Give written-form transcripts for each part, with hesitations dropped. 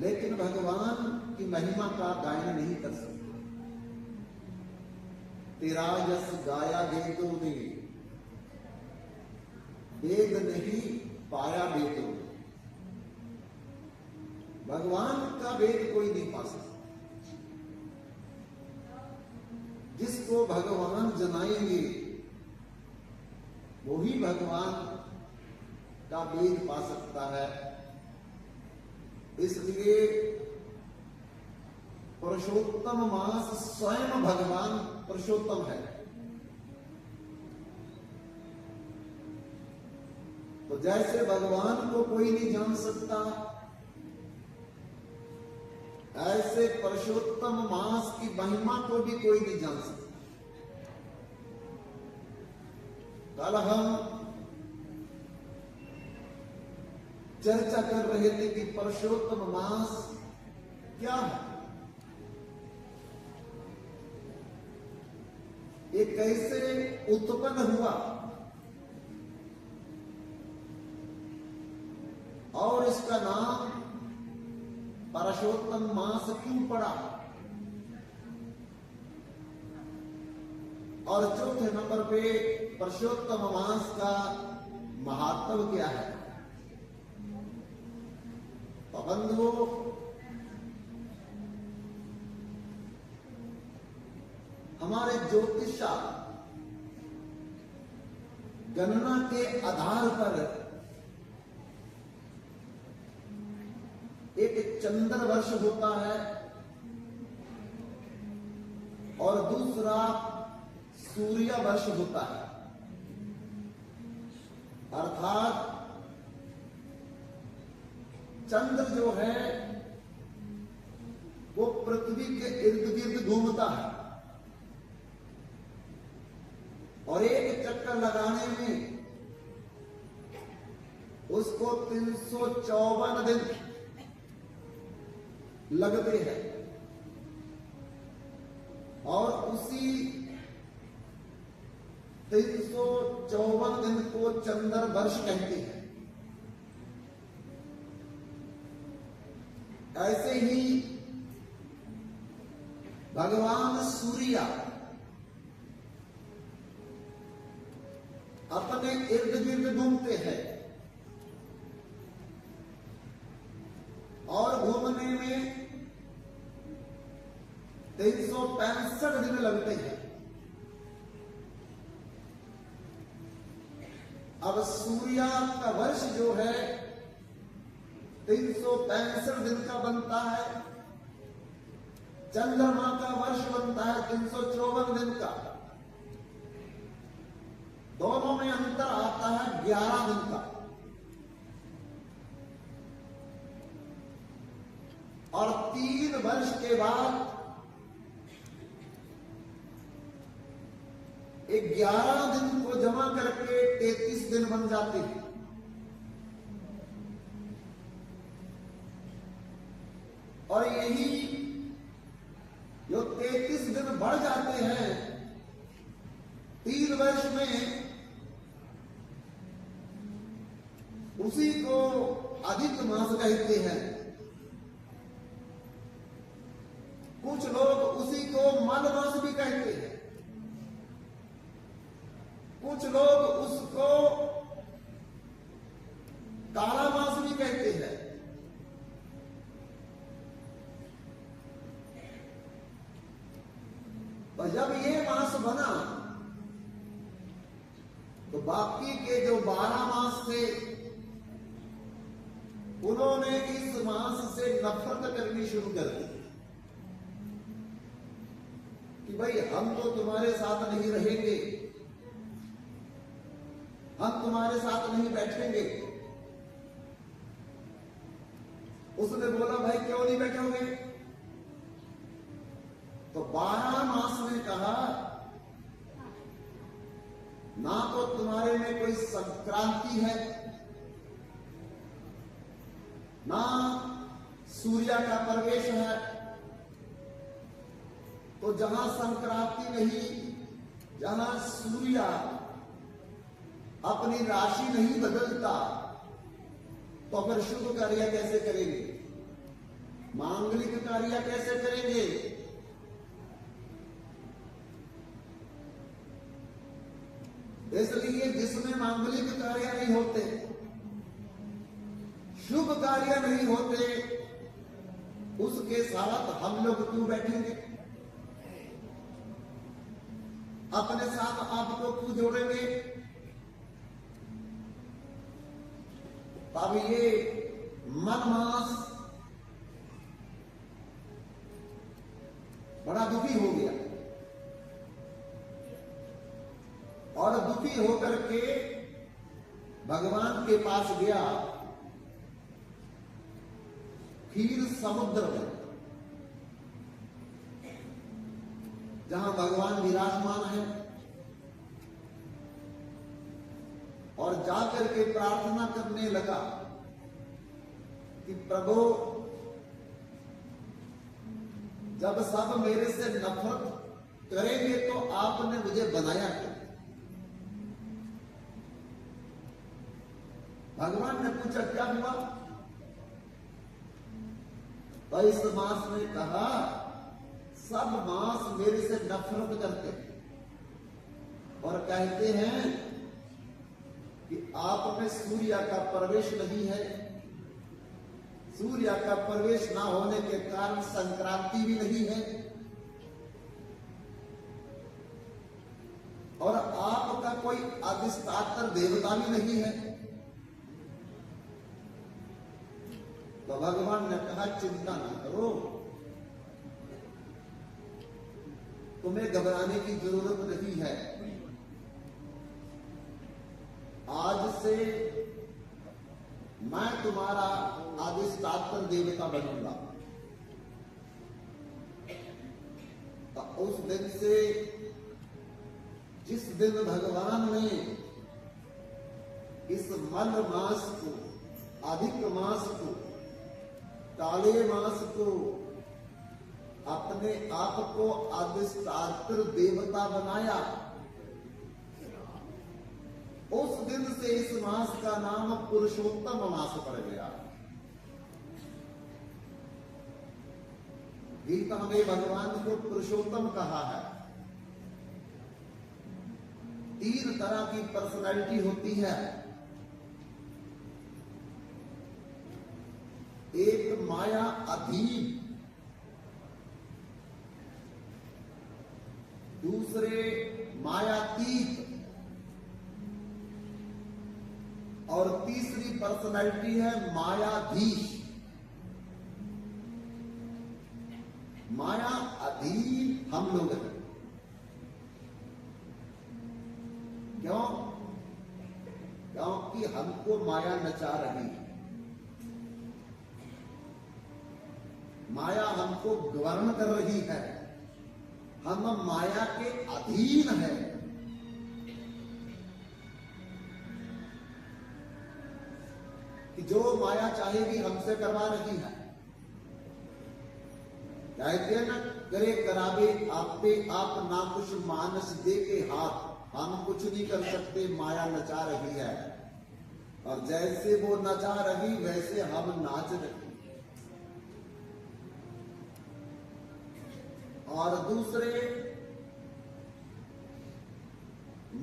लेकिन भगवान की महिमा का गायन नहीं कर सकते। तेरा यश गाया वेदों ने, वेद नहीं पाया वेदों ने। भगवान का वेद कोई नहीं पा सकता। जिसको भगवान जनाएंगे वो ही भगवान का वेद पा सकता है। इसलिए पुरुषोत्तम मास स्वयं भगवान पुरुषोत्तम है। तो जैसे भगवान को कोई नहीं जान सकता, ऐसे पुरुषोत्तम मास की महिमा को भी कोई नहीं जान सकता। कल हम चर्चा कर रहे थे कि पुरुषोत्तम मास क्या है, ये कैसे उत्पन्न हुआ और इसका नाम पुरुषोत्तम मास क्यों पड़ा, और चौथे नंबर पे पुरुषोत्तम मास का महात्म क्या है। तो बंधुओं, हमारे ज्योतिषा गणना के आधार पर एक चंद्र वर्ष होता है और दूसरा सूर्य वर्ष होता है। अर्थात चंद्र जो है वो पृथ्वी के इर्द गिर्द घूमता है और एक चक्कर लगाने में उसको 354 दिन लगते हैं और उसी 354 दिन को चंद्र वर्ष कहते हैं। ऐसे ही भगवान सूर्य अपने इर्द गिर्द घूमते हैं और घूमने में 365 दिन लगते हैं। अब सूर्य का वर्ष जो है 365 दिन का बनता है, चंद्रमा का वर्ष बनता है 354 दिन का। दोनों में अंतर आता है 11 दिन का। और 3 वर्ष के बाद 11 दिन को जमा करके 33 दिन बन जाते हैं। और यही जो 33 दिन बढ़ जाते हैं 3 वर्ष में, उसी को अधिक मास कहते हैं। कुछ लोग उसी को मल मास भी कहते हैं, कुछ लोग उसको काला मास भी कहते हैं। और जब ये मास बना तो बाकी के जो 12 मास थे उन्होंने इस मास से नफरत करनी शुरू कर दी कि भाई हम तो तुम्हारे साथ नहीं रहेंगे, हम तुम्हारे साथ नहीं बैठेंगे। उसने बोला भाई क्यों नहीं बैठोगे? तो 12 मास ने कहा ना तो तुम्हारे में कोई संक्रांति है, ना सूर्य का प्रवेश है। तो जहां संक्रांति नहीं, जहां सूर्य अपनी राशि नहीं बदलता, तो फिर शुभ कार्य कैसे करेंगे? मांगलिक कार्य कैसे करेंगे? इसलिए जिसमें मांगलिक कार्य नहीं होते, शुभ कार्य नहीं होते, उसके साथ हम लोग क्यों बैठेंगे? अपने साथ आपको क्यों जोड़ेंगे? तब ये मनमास बड़ा दुखी हो गया और दुखी होकर के भगवान के पास गया, खीर समुद्र में जहां भगवान विराजमान है, और जाकर के प्रार्थना करने लगा कि प्रभु, जब सब मेरे से नफरत करेंगे तो आपने मुझे बनाया क्यों? भगवान ने पूछा क्या हुआ? तो इस मास ने कहा, सब मास मेरे से नफरत करते हैं और कहते हैं कि आप में सूर्य का प्रवेश नहीं है, सूर्य का प्रवेश ना होने के कारण संक्रांति भी नहीं है, और आपका कोई अधिष्ठात्र देवता भी नहीं है। तो भगवान ने कहा, चिंता ना करो, तुम्हें घबराने की जरूरत नहीं है। आज से मैं तुम्हारा अधिष्ठात्र देवता बनूंगा। तो उस दिन से, जिस दिन भगवान ने इस मल मास को, अधिक मास को, काले मास को अपने आप को अधिष्ठात्र देवता बनाया, उस दिन से इस मास का नाम पुरुषोत्तम मास पड़ गया। गीता में भगवान को पुरुषोत्तम कहा है। 3 तरह की पर्सनैलिटी होती है। एक माया अधीन, दूसरे मायातीत, और तीसरी पर्सनैलिटी है मायाधीश। माया अधीन हम लोग हैं। क्यों? क्योंकि हमको माया नचा रही है, माया हमको गवर्न कर रही है, हम माया के अधीन हैं। कि जो माया चाहेगी हमसे करवा रही है। कहते हैं ना, करे करावे आपे आप ना कुछ मानस दे के हाथ, हम कुछ नहीं कर सकते, माया नचा रही है। और जैसे वो नचा रही वैसे हम नाच रहे। और दूसरे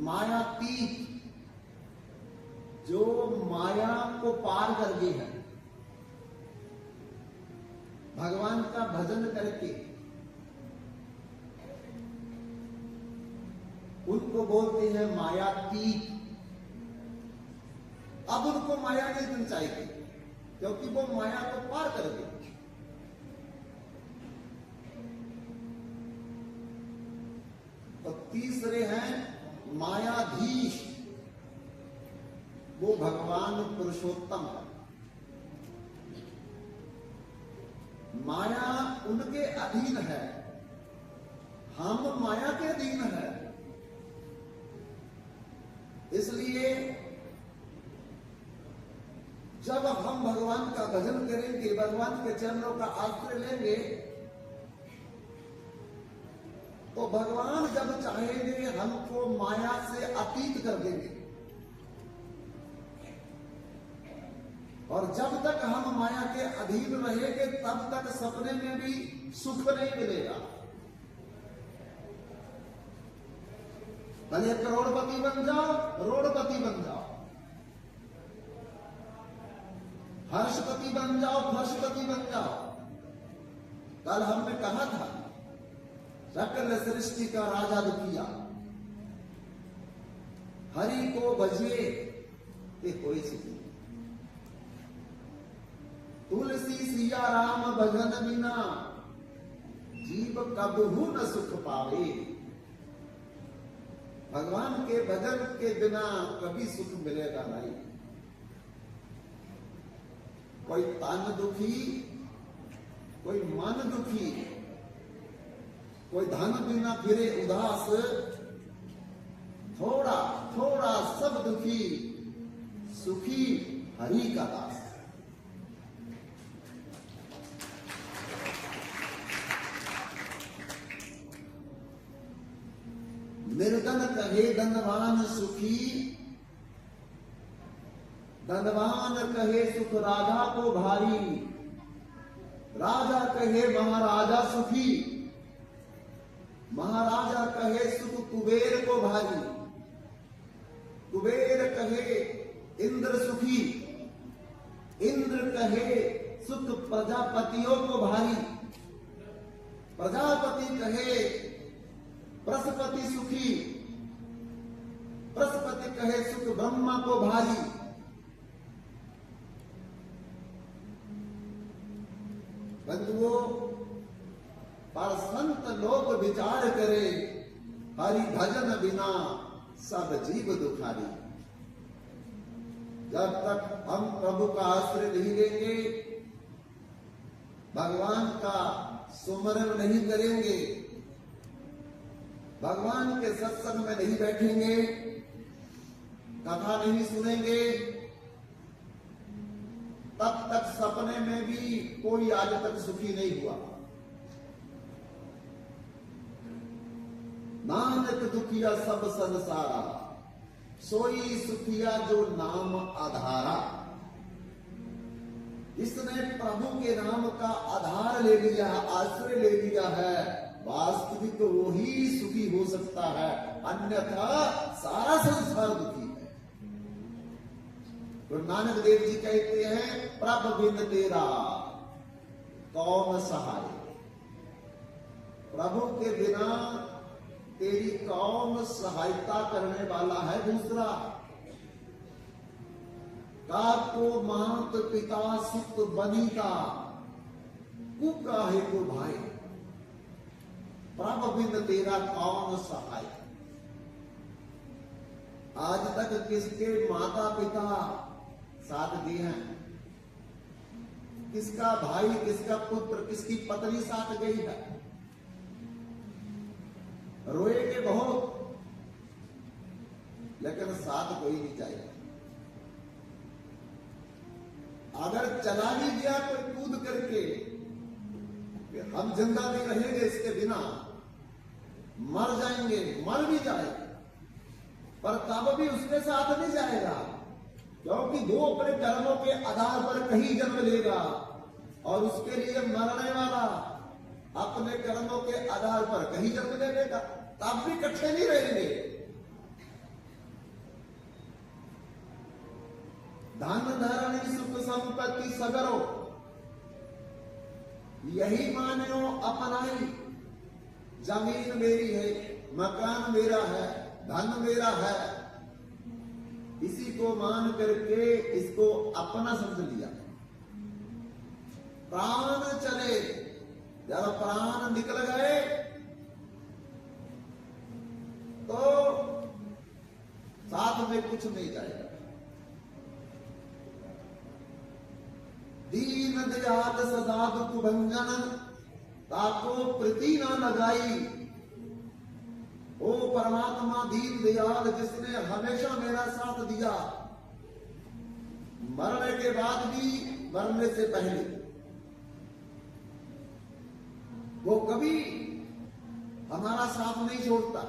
मायातीत, जो माया को पार कर गए हैं, भगवान का भजन करके, उनको बोलते हैं मायातीत। अब उनको माया नहीं मिल चाहिए, क्योंकि वो माया को पार कर गए। तो तीसरे हैं मायाधीश, वो भगवान पुरुषोत्तम है। माया उनके अधीन है, हम माया के अधीन है। इसलिए जब हम भगवान का भजन करेंगे, भगवान के चरणों का आश्रय लेंगे, तो भगवान जब चाहेंगे हमको माया से अतीत कर देंगे। और जब तक हम माया के अधीन रहेंगे तब तक सपने में भी सुख नहीं मिलेगा। भले करोड़पति बन जाओ, रोड़पति बन जाओ, हर्षपति बन जाओ, फर्शपति बन जाओ। कल हमने कहा था सकल सृष्टि का राजा दुखिया, हरि को भजिए ते कोई सुखी। तुलसी सिया राम भजन बिना जीव कबहू न सुख पावे। भगवान के भजन के बिना कभी सुख मिलेगा नहीं। कोई तन दुखी, कोई मन दुखी, कोई धन बिना फिरे उदास, थोड़ा थोड़ा सब दुखी, सुखी हरि का दास। निर्धन कहे धनवान सुखी, धनवान कहे सुख राजा को भारी, राजा कहे महाराजा सुखी, महाराजा कहे सुख कुबेर को भारी, कुबेर कहे इंद्र सुखी, इंद्र कहे सुख प्रजापतियों को भारी, प्रजापति कहे बृहस्पति सुखी, बृहस्पति कहे सुख ब्रह्मा को भारी। बंधुओं, पर संत लोग विचार करे, हरि भजन बिना सब जीव दुखारी। जब तक हम प्रभु का आश्रय नहीं लेंगे, भगवान का सुमरन नहीं करेंगे, भगवान के सत्संग में नहीं बैठेंगे, कथा नहीं सुनेंगे, तब तक सपने में भी कोई आज तक सुखी नहीं हुआ। नानक दुखिया सब संसारा, सोई सुखिया जो नाम आधारा। इसने प्रभु के नाम का आधार ले लिया, आश्रय ले लिया है, वास्तविक तो वो ही सुखी हो सकता है, अन्यथा सारा संसार दुखी है। गुरु नानक देव जी कहते हैं, प्रभु बिन तेरा कौन सहाय। प्रभु के बिना तेरी कौन सहायता करने वाला है दूसरा। को मात पिता सुत बनीता, कुकाहे को भाई। प्रभु बिन तेरा कौन सहाय। आज तक किसके माता पिता साथ दिए हैं, किसका भाई, किसका पुत्र, किसकी पत्नी साथ गई है। रोएंगे बहुत, लेकिन साथ कोई नहीं चाहिए। अगर चला भी गया कोई कूद करके, हम जिंदा नहीं रहेंगे इसके बिना, मर जाएंगे, मर भी जाए, पर तब भी उसके साथ नहीं जाएगा, क्योंकि वो अपने कर्मों के आधार पर कहीं जन्म लेगा, और उसके लिए मरने वाला अपने कर्मों के आधार पर कहीं जन्म ले लेगा, तब भी इकट्ठे नहीं रहेंगे। धन धरणी सुख संपत्ति सगरो, यही मानो अपनाई। जमीन मेरी है, मकान मेरा है, धन मेरा है, इसी को मान करके इसको अपना समझ लिया। प्राण चले, जब प्राण निकल गए तो साथ में कुछ नहीं जाएगा। दीन दयाल सदा दुख भंजन, ताको प्रीति ना लगाई। ओ परमात्मा दीन दयाल, जिसने हमेशा मेरा साथ दिया, मरने के बाद भी, मरने से पहले, वो कभी हमारा साथ नहीं छोड़ता।